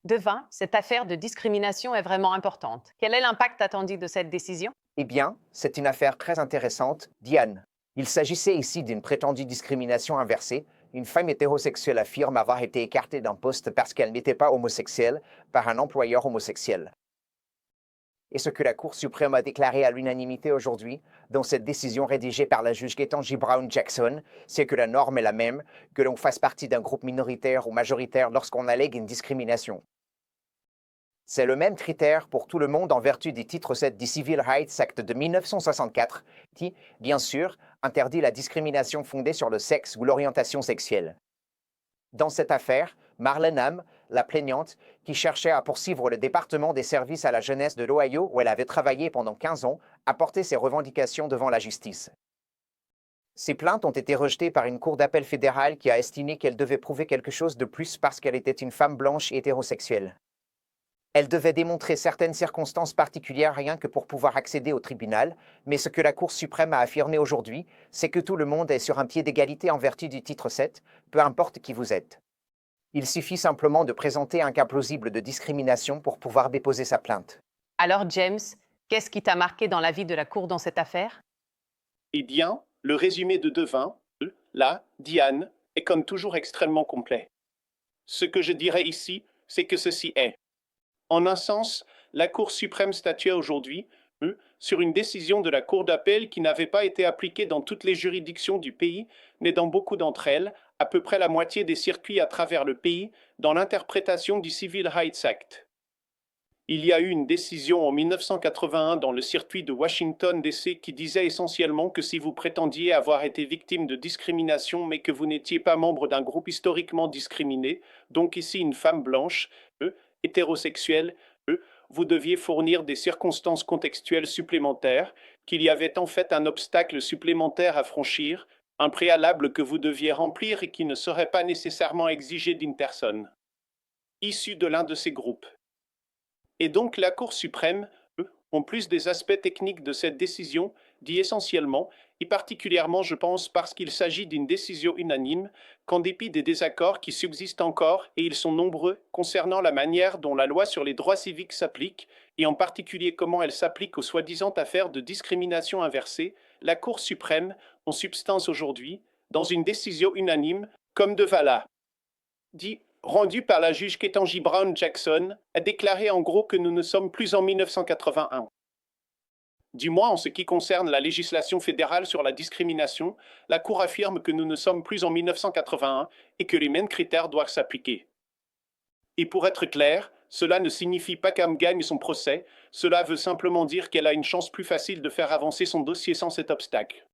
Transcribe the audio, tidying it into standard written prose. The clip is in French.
Devin, cette affaire de discrimination est vraiment importante. Quel est l'impact attendu de cette décision? Eh bien, c'est une affaire très intéressante, Diane. Il s'agissait ici d'une prétendue discrimination inversée. Une femme hétérosexuelle affirme avoir été écartée d'un poste parce qu'elle n'était pas homosexuelle par un employeur homosexuel. Et ce que la Cour suprême a déclaré à l'unanimité aujourd'hui, dans cette décision rédigée par la juge Ketanji Brown Jackson, c'est que la norme est la même, que l'on fasse partie d'un groupe minoritaire ou majoritaire lorsqu'on allègue une discrimination. C'est le même critère pour tout le monde en vertu du titre 7 du Civil Rights Act de 1964, qui, bien sûr, interdit la discrimination fondée sur le sexe ou l'orientation sexuelle. Dans cette affaire, Marlene Ham, la plaignante, qui cherchait à poursuivre le département des services à la jeunesse de l'Ohio où elle avait travaillé pendant 15 ans, a porté ses revendications devant la justice. Ces plaintes ont été rejetées par une cour d'appel fédérale qui a estimé qu'elle devait prouver quelque chose de plus parce qu'elle était une femme blanche et hétérosexuelle. Elle devait démontrer certaines circonstances particulières rien que pour pouvoir accéder au tribunal, mais ce que la Cour suprême a affirmé aujourd'hui, c'est que tout le monde est sur un pied d'égalité en vertu du titre 7, peu importe qui vous êtes. Il suffit simplement de présenter un cas plausible de discrimination pour pouvoir déposer sa plainte. Alors, James, qu'est-ce qui t'a marqué dans la vie de la Cour dans cette affaire? Eh bien, le résumé de Devin, là, Diane, est comme toujours extrêmement complet. Ce que je dirais ici, c'est que ceci est. En un sens, la Cour suprême statua aujourd'hui sur une décision de la Cour d'appel qui n'avait pas été appliquée dans toutes les juridictions du pays, mais dans beaucoup d'entre elles, à peu près la moitié des circuits à travers le pays, dans l'interprétation du Civil Rights Act. Il y a eu une décision en 1981 dans le circuit de Washington, D.C. qui disait essentiellement que si vous prétendiez avoir été victime de discrimination mais que vous n'étiez pas membre d'un groupe historiquement discriminé, donc ici une femme blanche, hétérosexuelle, vous deviez fournir des circonstances contextuelles supplémentaires, qu'il y avait en fait un obstacle supplémentaire à franchir, un préalable que vous deviez remplir et qui ne serait pas nécessairement exigé d'une personne issue de l'un de ces groupes. Et donc la Cour suprême, en plus des aspects techniques de cette décision, dit essentiellement, et particulièrement je pense parce qu'il s'agit d'une décision unanime, qu'en dépit des désaccords qui subsistent encore, et ils sont nombreux, concernant la manière dont la loi sur les droits civiques s'applique, et en particulier comment elle s'applique aux soi-disant affaires de discrimination inversée, la Cour suprême, en substance aujourd'hui, dans une décision unanime, comme de Vala, dit rendu par la juge Ketanji Brown Jackson, a déclaré en gros que nous ne sommes plus en 1981. Du moins en ce qui concerne la législation fédérale sur la discrimination, la Cour affirme que nous ne sommes plus en 1981 et que les mêmes critères doivent s'appliquer. Et pour être clair, cela ne signifie pas qu'Am gagne son procès, cela veut simplement dire qu'elle a une chance plus facile de faire avancer son dossier sans cet obstacle.